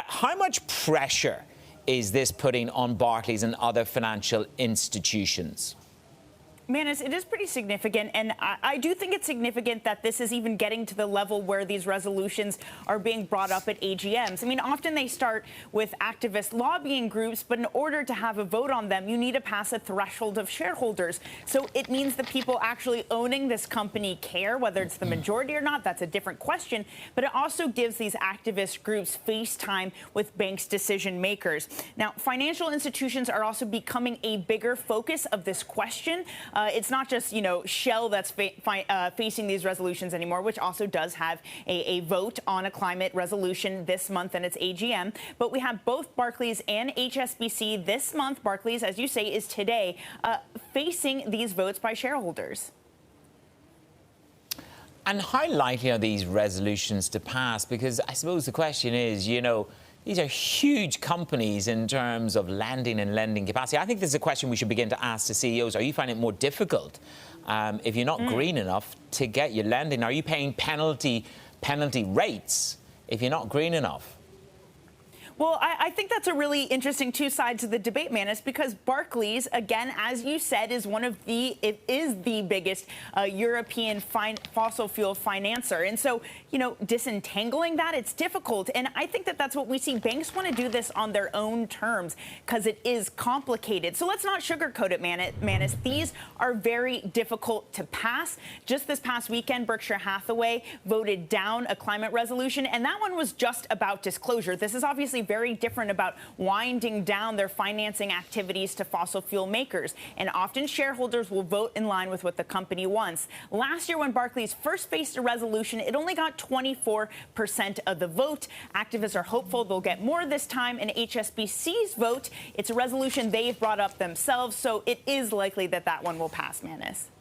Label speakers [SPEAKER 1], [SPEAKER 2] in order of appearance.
[SPEAKER 1] How much pressure is this putting on Barclays and other financial institutions?
[SPEAKER 2] Manis, it is pretty significant, and I do think it's significant that this is even getting to the level where these resolutions are being brought up at AGMs. I mean, often they start with activist lobbying groups, but in order to have a vote on them, you need to pass a threshold of shareholders. So it means the people actually owning this company care, whether it's the majority or not. That's a different question. But it also gives these activist groups face time with banks' decision makers. Now, financial institutions are also becoming a bigger focus of this question. It's not just, Shell that's facing these resolutions anymore, which also does have a vote on a climate resolution this month in its AGM. But we have both Barclays and HSBC this month. Barclays, as you say, is today facing these votes by shareholders.
[SPEAKER 1] And how likely are these resolutions to pass? Because I suppose the question is, these are huge companies in terms of lending and lending capacity. I think this is a question we should begin to ask to CEOs. Are you finding it more difficult if you're not green enough to get your lending? Are you paying penalty rates if you're not green enough?
[SPEAKER 2] Well, I think that's a really interesting two sides of the debate, Manis, because Barclays, again, as you said, is the biggest European fossil fuel financer. And so, disentangling that, it's difficult. And I think that that's what we see. Banks want to do this on their own terms because it is complicated. So let's not sugarcoat it, Manis. These are very difficult to pass. Just this past weekend, Berkshire Hathaway voted down a climate resolution, and that one was just about disclosure. This is obviously very different about winding down their financing activities to fossil fuel makers. And often shareholders will vote in line with what the company wants. Last year, when Barclays first faced a resolution, it only got 24% of the vote. Activists are hopeful they'll get more this time. In HSBC's vote, it's a resolution they've brought up themselves, so it is likely that that one will pass, Manis.